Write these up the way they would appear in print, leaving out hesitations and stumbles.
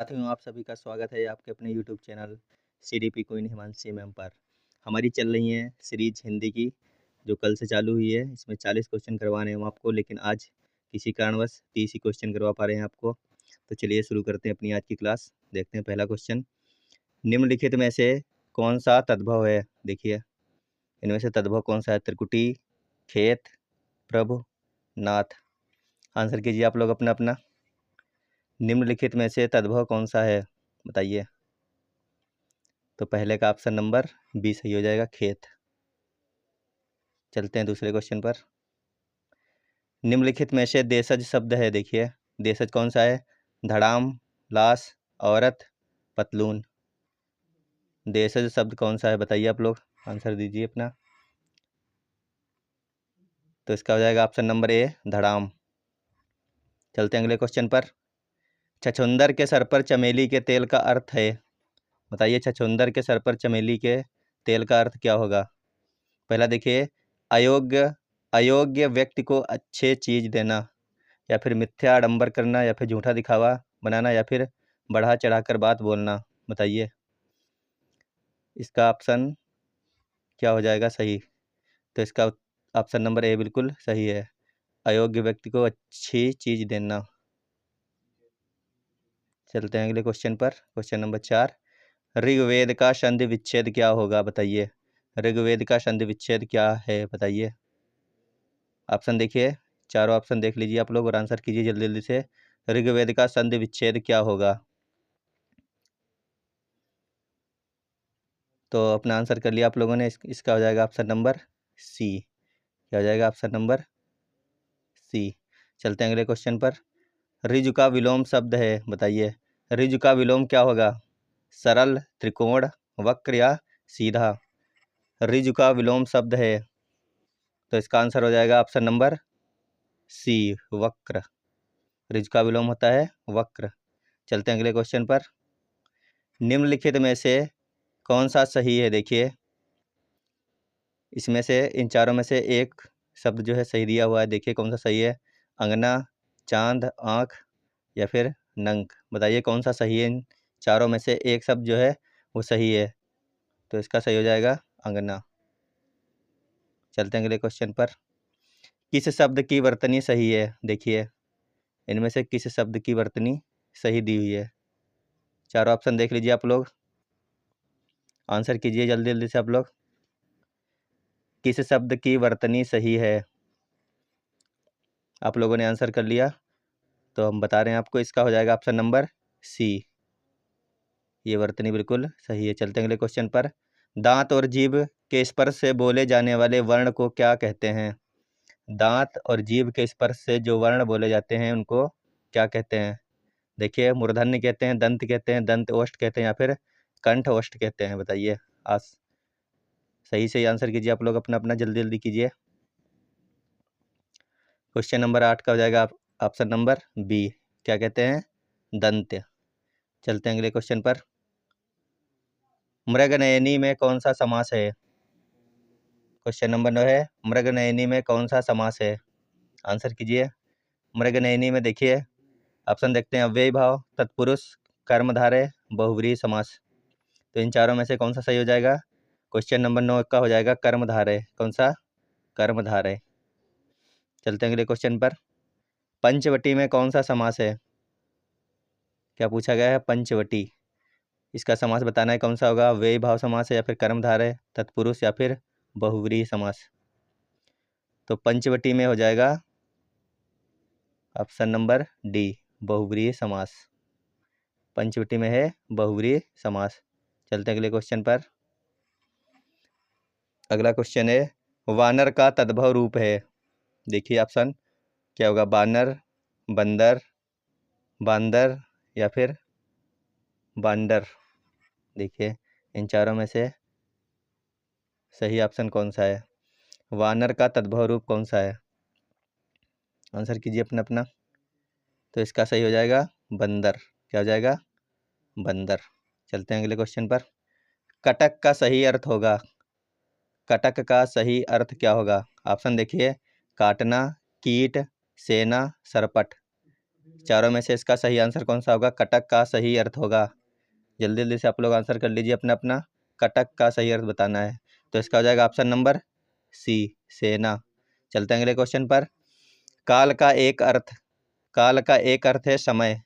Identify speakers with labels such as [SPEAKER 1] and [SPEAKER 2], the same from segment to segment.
[SPEAKER 1] साथियों, आप सभी का स्वागत है आपके अपने YouTube channel CDP queen Himanshi ma'am पर। हमारी चल रही है सीरीज हिंदी की, जो कल से चालू हुई है। इसमें 40 क्वेश्चन करवाने हैं हम आपको, लेकिन आज किसी कारणवश 30 ही क्वेश्चन करवा पा रहे हैं आपको। तो चलिए शुरू करते हैं अपनी आज की क्लास। देखते हैं पहला क्वेश्चन। निम्नलिखित में से कौन सा तद्भव है? देखिए, इनमें से तद्भव कौन सा है? त्रिकुटी, खेत, प्रभु, नाथ। आंसर कीजिए आप लोग अपना अपना। निम्नलिखित में से तद्भव कौन सा है, बताइए। तो पहले का ऑप्शन नंबर बी सही हो जाएगा, खेत। चलते हैं दूसरे क्वेश्चन पर। निम्नलिखित में से देशज शब्द है, देखिए देशज कौन सा है? धड़ाम, लाश, औरत, पतलून। देशज शब्द कौन सा है बताइए आप लोग, आंसर दीजिए अपना। तो इसका हो जाएगा ऑप्शन नंबर ए, धड़ाम। चलते हैं अगले क्वेश्चन पर। छछूंदर के सर पर चमेली के तेल का अर्थ है, बताइए। छछूंदर के सर पर चमेली के तेल का अर्थ क्या होगा? पहला देखिए, अयोग्य अयोग्य व्यक्ति को अच्छे चीज देना, या फिर मिथ्या आडंबर करना, या फिर झूठा दिखावा बनाना, या फिर बढ़ा चढ़ाकर बात बोलना। बताइए इसका ऑप्शन क्या हो जाएगा सही? तो इसका ऑप्शन नंबर ए बिल्कुल सही है, अयोग्य व्यक्ति को अच्छी चीज देना। चलते हैं अगले क्वेश्चन पर। Question number 4। ऋग्वेद का संधि विच्छेद क्या होगा, बताइए। ऋग्वेद का संधि विच्छेद क्या है, बताइए। ऑप्शन देखिए, चारों ऑप्शन देख लीजिए आप लोग और आंसर कीजिए जल्दी जल्दी से। ऋग्वेद का संधि विच्छेद क्या होगा? तो अपना आंसर कर लिया आप लोगों ने। इसका हो जाएगा ऑप्शन नंबर सी। क्या हो जाएगा? Option number C. चलते हैं अगले क्वेश्चन पर। ऋजु का विलोम शब्द है, बताइए। ऋजु का विलोम क्या होगा? सरल, त्रिकोण, वक्र या सीधा। ऋजु का विलोम शब्द है, तो इसका आंसर हो जाएगा ऑप्शन नंबर सी, वक्र। ऋजु का विलोम होता है वक्र। चलते हैं अगले क्वेश्चन पर। निम्नलिखित में से कौन सा सही है? देखिए, इसमें से इन चारों में से एक शब्द जो है सही दिया हुआ है, देखिए कौन सा सही है। अंगना, चांद, आँख या फिर नंक। बताइए कौन सा सही है? इन चारों में से एक शब्द जो है वो सही है, तो इसका सही हो जाएगा अंगना। चलते हैं अगले क्वेश्चन पर। किस शब्द की वर्तनी सही है? देखिए, इनमें से किस शब्द की वर्तनी सही दी हुई है? चारों ऑप्शन देख लीजिए आप लोग, आंसर कीजिए जल्दी जल्दी से आप लोग। किस शब्द की वर्तनी सही है? आप लोगों ने आंसर कर लिया, तो हम बता रहे हैं आपको, इसका हो जाएगा ऑप्शन नंबर सी, ये वर्तनी बिल्कुल सही है। चलते हैं अगले क्वेश्चन पर। दांत और जीभ के स्पर्श से बोले जाने वाले वर्ण को क्या कहते हैं? दांत और जीभ के स्पर्श से जो वर्ण बोले जाते हैं उनको क्या कहते हैं? देखिए, मूर्धन्य कहते हैं, दंत कहते हैं, दंत ओष्ठ कहते हैं, या फिर कंठ ओष्ठ कहते हैं। बताइए, आज सही से आंसर कीजिए आप लोग अपना अपना, जल्दी जल्दी कीजिए। क्वेश्चन नंबर 8 का हो जाएगा ऑप्शन नंबर बी, क्या कहते हैं? दंत। चलते हैं अगले क्वेश्चन पर। मृगनयनी में कौन सा समास है? क्वेश्चन नंबर 9 है, मृगनयनी में कौन सा समास है? आंसर कीजिए। मृगनयनी में देखिए, ऑप्शन देखते हैं, अव्ययी भाव, तत्पुरुष, कर्मधारय, बहुव्रीहि समास। तो इन चारों में से कौन सा सही हो जाएगा? क्वेश्चन नंबर 9 का हो जाएगा कर्मधारय। कौन सा? कर्मधारय। चलते हैं अगले क्वेश्चन पर। पंचवटी में कौन सा समास है? क्या पूछा गया है? पंचवटी। इसका समास बताना है, कौन सा होगा? व्यय भाव समास है, या फिर कर्मधारय, तत्पुरुष, या फिर बहुव्रीहि समास। तो पंचवटी में हो जाएगा ऑप्शन नंबर डी, बहुव्रीहि समास। पंचवटी में है बहुव्रीहि समास। चलते हैं अगले क्वेश्चन पर। अगला क्वेश्चन है, वानर का तद्भव रूप है। देखिए ऑप्शन क्या होगा? बानर, बंदर, बांदर या फिर बांडर। देखिए, इन चारों में से सही ऑप्शन कौन सा है? वानर का तद्भव रूप कौन सा है? आंसर कीजिए अपना अपना। तो इसका सही हो जाएगा बंदर। क्या हो जाएगा? बंदर। चलते हैं अगले क्वेश्चन पर। कटक का सही अर्थ होगा, कटक का सही अर्थ क्या होगा? ऑप्शन देखिए, काटना, कीट, सेना, सरपट। चारों में से इसका सही आंसर कौन सा होगा? कटक का सही अर्थ होगा। जल्दी जल्दी से आप लोग आंसर कर लीजिए अपना अपना। कटक का सही अर्थ बताना है, तो इसका हो जाएगा ऑप्शन नंबर सी, सेना। चलते हैं अगले क्वेश्चन पर। काल का एक अर्थ है समय।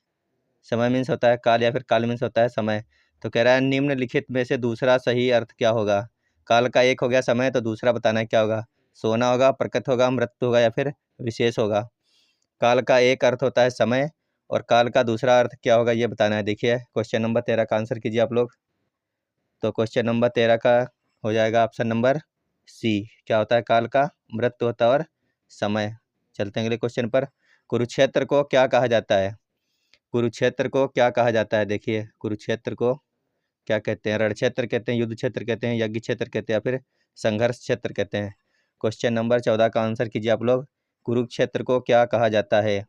[SPEAKER 1] समय मीन्स होता है काल, या फिर काल मीन्स होता है समय। तो कह रहा है निम्नलिखित में से दूसरा सही अर्थ क्या होगा? काल का एक हो गया समय, तो दूसरा बताना है क्या होगा? सोना होगा, प्रकृत होगा, मृत्यु होगा, या फिर विशेष होगा। काल का एक अर्थ होता है समय, और काल का दूसरा अर्थ क्या होगा ये बताना है। देखिए क्वेश्चन नंबर 13 का आंसर कीजिए आप लोग। तो क्वेश्चन नंबर 13 का हो जाएगा ऑप्शन नंबर सी। क्या होता है? काल का मृत्यु होता है और समय। चलते हैं अगले क्वेश्चन पर। कुरुक्षेत्र को क्या कहा जाता है? कुरुक्षेत्र को क्या कहा जाता है? देखिए कुरुक्षेत्र को क्या कहते हैं? रण क्षेत्र कहते हैं, युद्ध क्षेत्र कहते हैं, यज्ञ क्षेत्र कहते हैं, या फिर संघर्ष क्षेत्र कहते हैं। क्वेश्चन नंबर 14 का आंसर कीजिए आप लोग। कुरुक्षेत्र को क्या कहा जाता है?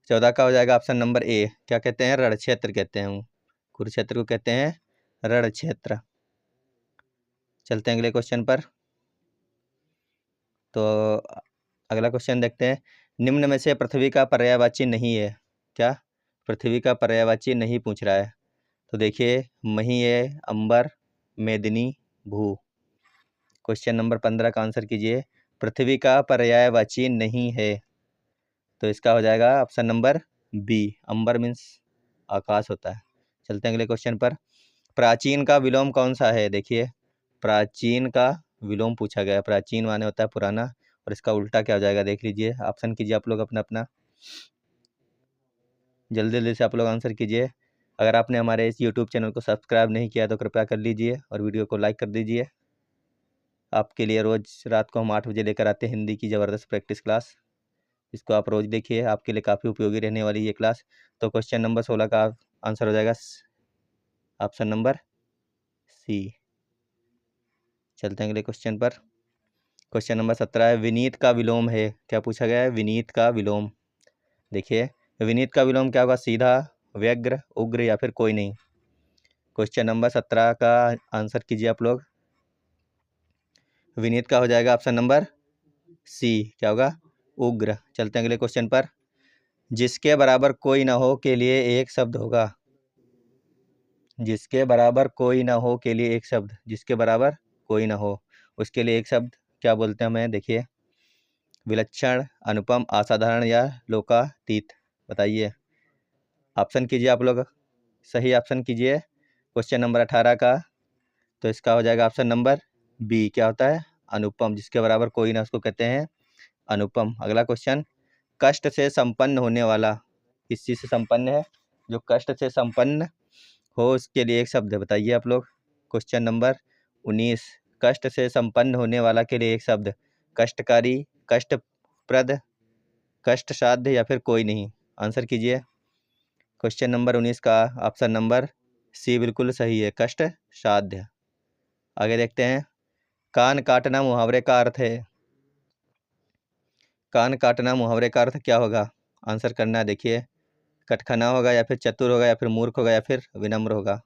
[SPEAKER 1] 14 का हो जाएगा ऑप्शन नंबर ए। क्या कहते हैं? रण क्षेत्र कहते हैं। कुरुक्षेत्र को कहते हैं रण क्षेत्र। चलते हैं अगले क्वेश्चन पर। तो अगला क्वेश्चन देखते हैं। निम्न में से पृथ्वी का पर्यायवाची नहीं है। क्या? पृथ्वी का पर्यायवाची नहीं पूछ रहा है। तो देखिए मही है, अंबर, मेदिनी, भू। क्वेश्चन नंबर 15 का आंसर कीजिए। पृथ्वी का पर्यायवाची नहीं है, तो इसका हो जाएगा ऑप्शन नंबर बी, अंबर मीन्स आकाश होता है। चलते हैं अगले क्वेश्चन पर। प्राचीन का विलोम कौन सा है? देखिए प्राचीन का विलोम पूछा गया है। प्राचीन माने होता है पुराना, और इसका उल्टा क्या हो जाएगा देख लीजिए। ऑप्शन कीजिए आप लोग अपना अपना। जल्दी जल्दी से आप लोग आंसर कीजिए। अगर आपने हमारे इस यूट्यूब चैनल को सब्सक्राइब नहीं किया तो कृपया कर लीजिए, और वीडियो को लाइक कर दीजिए। आपके लिए रोज़ रात को हम 8 बजे लेकर आते हैं हिंदी की ज़बरदस्त प्रैक्टिस क्लास। इसको आप रोज़ देखिए, आपके लिए काफ़ी उपयोगी रहने वाली ये क्लास। तो क्वेश्चन नंबर 16 का आंसर हो जाएगा ऑप्शन नंबर सी। चलते हैं अगले क्वेश्चन पर। क्वेश्चन नंबर 17 है विनीत का विलोम है। क्या पूछा गया है? विनीत का विलोम। देखिए विनीत का विलोम क्या होगा? सीधा, व्यग्र, उग्र, या फिर कोई नहीं। क्वेश्चन नंबर 17 का आंसर कीजिए आप लोग। विनीत का हो जाएगा ऑप्शन नंबर सी। क्या होगा? उग्र। चलते हैं अगले क्वेश्चन पर। जिसके बराबर कोई ना हो के लिए एक शब्द होगा। जिसके बराबर कोई ना हो के लिए एक शब्द, जिसके बराबर कोई ना हो उसके लिए एक शब्द क्या बोलते हैं हमें? देखिए विलक्षण, अनुपम, असाधारण, या लोकातीत। बताइए, ऑप्शन कीजिए आप लोग। सही ऑप्शन कीजिए क्वेश्चन नंबर 18 का। तो इसका हो जाएगा ऑप्शन नंबर बी। क्या होता है? अनुपम। जिसके बराबर कोई ना उसको कहते हैं अनुपम। अगला क्वेश्चन। कष्ट से संपन्न होने वाला किस चीज़ से संपन्न है? जो कष्ट से संपन्न हो उसके लिए एक शब्द है। बताइए आप लोग। Question number 19। कष्ट से संपन्न होने वाला के लिए एक शब्द। कष्टकारी, कष्टप्रद, कष्ट साध्य, या फिर कोई नहीं। आंसर कीजिए। क्वेश्चन नंबर 19 का ऑप्शन नंबर सी बिल्कुल सही है, कष्ट साध्य। आगे देखते हैं। कान काटना मुहावरे का अर्थ है। कान काटना मुहावरे का अर्थ क्या होगा? आंसर करना है। देखिए कटखना होगा, या फिर चतुर होगा, या फिर मूर्ख होगा, या फिर विनम्र होगा।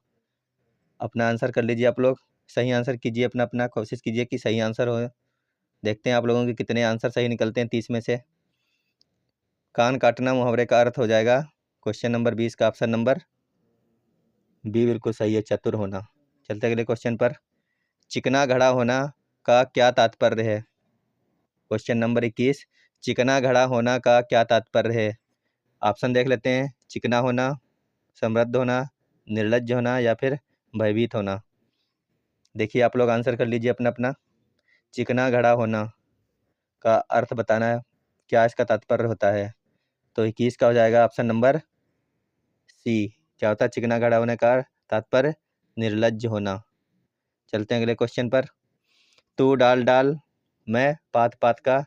[SPEAKER 1] अपना आंसर कर लीजिए आप लोग। सही आंसर कीजिए अपना अपना, कोशिश कीजिए कि सही आंसर हो। देखते हैं आप लोगों के कितने आंसर सही निकलते हैं 30 में से। कान काटना मुहावरे का अर्थ हो जाएगा क्वेश्चन नंबर 20 का ऑप्शन नंबर बी बिल्कुल सही है, चतुर होना। चलते अगले क्वेश्चन पर। चिकना घड़ा होना का क्या तात्पर्य है? Question number 21। चिकना घड़ा होना का क्या तात्पर्य है? ऑप्शन देख लेते हैं। चिकना होना, समृद्ध होना, निर्लज्ज होना, या फिर भयभीत होना। देखिए आप लोग आंसर कर लीजिए अपना अपना। चिकना घड़ा होना का अर्थ बताना है, क्या इसका तात्पर्य होता है। तो 21 का हो जाएगा ऑप्शन नंबर सी। क्या होता है चिकना घड़ा होने का तात्पर्य? निर्लज्ज होना। चलते हैं अगले क्वेश्चन पर। तू डाल डाल मैं पात पात का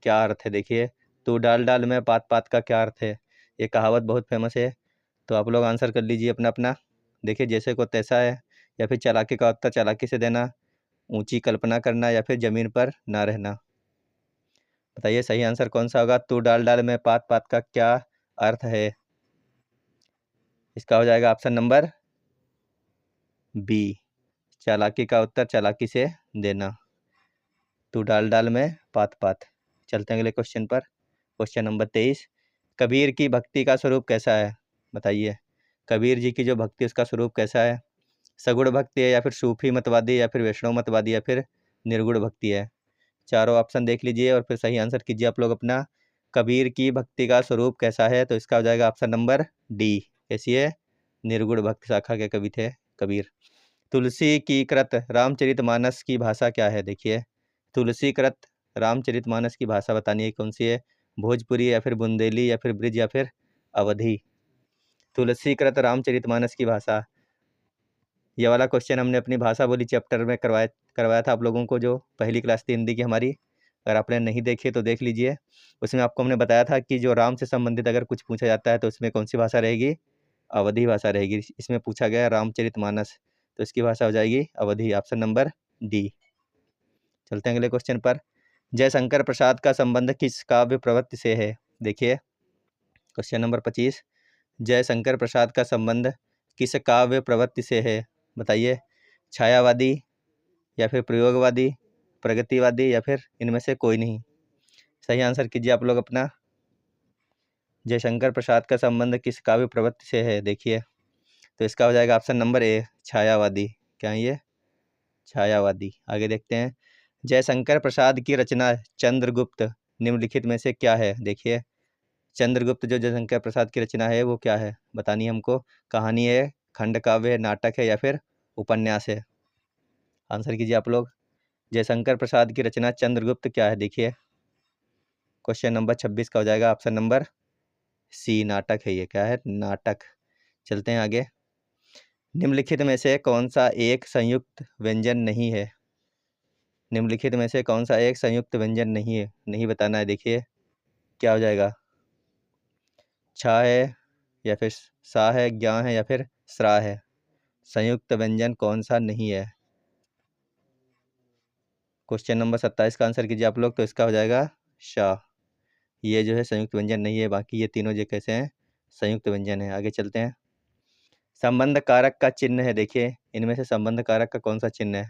[SPEAKER 1] क्या अर्थ है? देखिए तू डाल डाल मैं पात पात का क्या अर्थ है? ये कहावत बहुत फेमस है, तो आप लोग आंसर कर लीजिए अपना अपना। देखिए जैसे को तैसा है, या फिर चालाकी का उत्तर चालाकी से देना, ऊंची कल्पना करना, या फिर जमीन पर ना रहना। बताइए सही आंसर कौन सा होगा? तू डाल डाल में पात पात का क्या अर्थ है? इसका हो जाएगा ऑप्शन नंबर बी, चालाकी का उत्तर चालाकी से देना। तू डाल डाल में पात पात। चलते हैं अगले क्वेश्चन पर। Question number 23। कबीर की भक्ति का स्वरूप कैसा है, बताइए। कबीर जी की जो भक्ति उसका स्वरूप कैसा है, सगुण भक्ति है या फिर सूफी मतवादी या फिर वैष्णव मतवादी या फिर निर्गुण भक्ति है। चारों ऑप्शन देख लीजिए और फिर सही आंसर कीजिए आप लोग अपना। कबीर की भक्ति का स्वरूप कैसा है, तो इसका हो जाएगा ऑप्शन नंबर डी। कैसी है, निर्गुण भक्त शाखा के कवि थे कबीर। तुलसी की कृत रामचरितमानस की भाषा क्या है, देखिए। तुलसी कृत रामचरितमानस की भाषा बतानी है कौन सी है, भोजपुरी या फिर बुंदेली या फिर ब्रिज या फिर अवधी। तुलसी कृत रामचरितमानस की भाषा, ये वाला क्वेश्चन हमने अपनी भाषा बोली चैप्टर में करवाया था आप लोगों को, जो पहली क्लास थी हिंदी की हमारी। अगर आपने नहीं देखी तो देख लीजिए। उसमें आपको हमने बताया था कि जो राम से संबंधित अगर कुछ पूछा जाता है तो उसमें कौन सी भाषा रहेगी, अवधी भाषा रहेगी। इसमें पूछा गया रामचरितमानस, तो इसकी भाषा हो जाएगी अवधी, ऑप्शन नंबर डी। चलते हैं अगले क्वेश्चन पर। जयशंकर प्रसाद का संबंध किस काव्य प्रवृत्ति से है, देखिए। क्वेश्चन नंबर 25, जयशंकर प्रसाद का संबंध किस काव्य प्रवृत्ति से है, बताइए। छायावादी या फिर प्रयोगवादी, प्रगतिवादी या फिर इनमें से कोई नहीं। सही आंसर कीजिए आप लोग अपना। जयशंकर प्रसाद का संबंध किस काव्य प्रवृत्ति से है, देखिए। तो इसका हो जाएगा ऑप्शन नंबर ए, छायावादी। क्या है ये, छायावादी। आगे देखते हैं। जयशंकर प्रसाद की रचना चंद्रगुप्त निम्नलिखित में से क्या है, देखिए। चंद्रगुप्त जो जयशंकर प्रसाद की रचना है वो क्या है, बतानी है हमको। कहानी है, खंड काव्य है, नाटक है या फिर उपन्यास है। आंसर कीजिए आप लोग। जयशंकर प्रसाद की रचना चंद्रगुप्त क्या है, देखिए। क्वेश्चन नंबर 26 का हो जाएगा ऑप्शन नंबर सी, नाटक है ये। क्या है, नाटक। चलते हैं आगे। निम्नलिखित में से कौन सा एक संयुक्त व्यंजन नहीं है, निम्नलिखित में से कौन सा एक संयुक्त व्यंजन नहीं है, नहीं बताना है, देखिए। क्या हो जाएगा, छा है या फिर सा है, ज्ञा है या फिर स्रा है। संयुक्त व्यंजन कौन सा नहीं है। क्वेश्चन नंबर 27 का आंसर कीजिए आप लोग, तो इसका हो जाएगा शाह। ये जो है संयुक्त व्यंजन नहीं है, बाकी ये तीनों जो कैसे हैं, संयुक्त व्यंजन है। आगे चलते हैं। संबंध कारक का चिन्ह है, देखिए। इनमें से संबंध कारक का कौन सा चिन्ह है,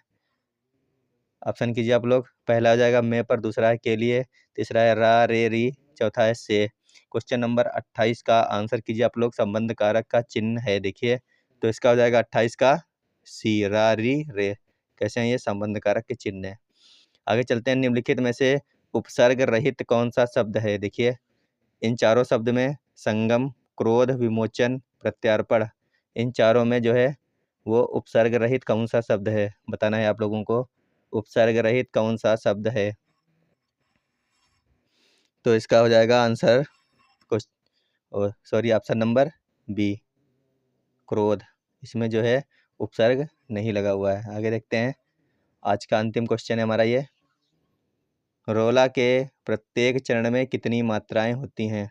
[SPEAKER 1] ऑप्शन कीजिए आप लोग। पहला हो जाएगा मैं पर, दूसरा है के लिए, तीसरा है रा रे री, चौथा है से। क्वेश्चन नंबर 28 का आंसर कीजिए आप लोग। संबंध कारक का चिन्ह है, देखिए। तो इसका हो जाएगा 28 का सी, रा री रे। कैसे हैं ये, संबंध कारक के चिन्ह है। आगे चलते हैं। निम्नलिखित में से उपसर्ग रहित कौन सा शब्द है, देखिए। इन चारों शब्द में संगम, क्रोध, विमोचन, प्रत्यार्पण, इन चारों में जो है वो उपसर्ग रहित कौन सा शब्द है, बताना है आप लोगों को। उपसर्ग रहित कौन सा शब्द है, तो इसका हो जाएगा answer sorry option number B, क्रोध। इसमें जो है उपसर्ग नहीं लगा हुआ है। आगे देखते हैं। आज का अंतिम क्वेश्चन है हमारा ये। रोला के प्रत्येक चरण में कितनी मात्राएं होती हैं,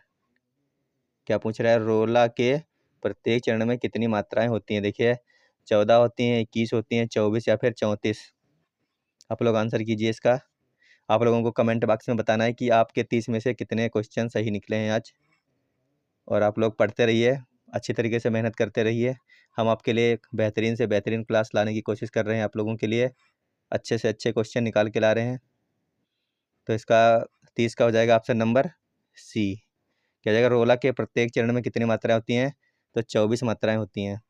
[SPEAKER 1] क्या पूछ रहा है। रोला के प्रत्येक चरण में कितनी मात्राएं होती हैं, देखिए। 14 होती हैं, 21 होती हैं, 24 या फिर 34। आप लोग आंसर कीजिए इसका। आप लोगों को कमेंट बॉक्स में बताना है कि आपके 30 में से कितने क्वेश्चन सही निकले हैं आज। और आप लोग पढ़ते रहिए, अच्छी तरीके से मेहनत करते रहिए। हम आपके लिए एक बेहतरीन से बेहतरीन क्लास लाने की कोशिश कर रहे हैं, आप लोगों के लिए अच्छे से अच्छे क्वेश्चन निकाल के ला रहे हैं। तो इसका 30 का हो जाएगा ऑप्शन नंबर सी। क्या जाएगा, रोला के प्रत्येक चरण में कितनी मात्राएं होती हैं, तो 24 मात्राएं होती हैं।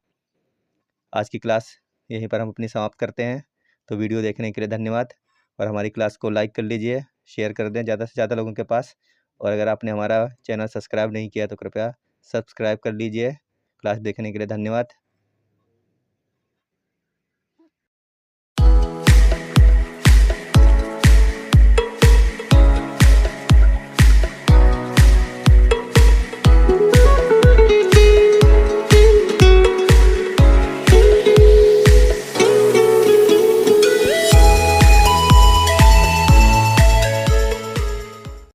[SPEAKER 1] आज की क्लास यहीं पर हम अपनी समाप्त करते हैं। तो वीडियो देखने के लिए धन्यवाद, और हमारी क्लास को लाइक कर लीजिए, शेयर कर दें ज़्यादा से ज़्यादा लोगों के पास। और अगर आपने हमारा चैनल सब्सक्राइब नहीं किया तो कृपया सब्सक्राइब कर लीजिए। क्लास देखने के लिए धन्यवाद।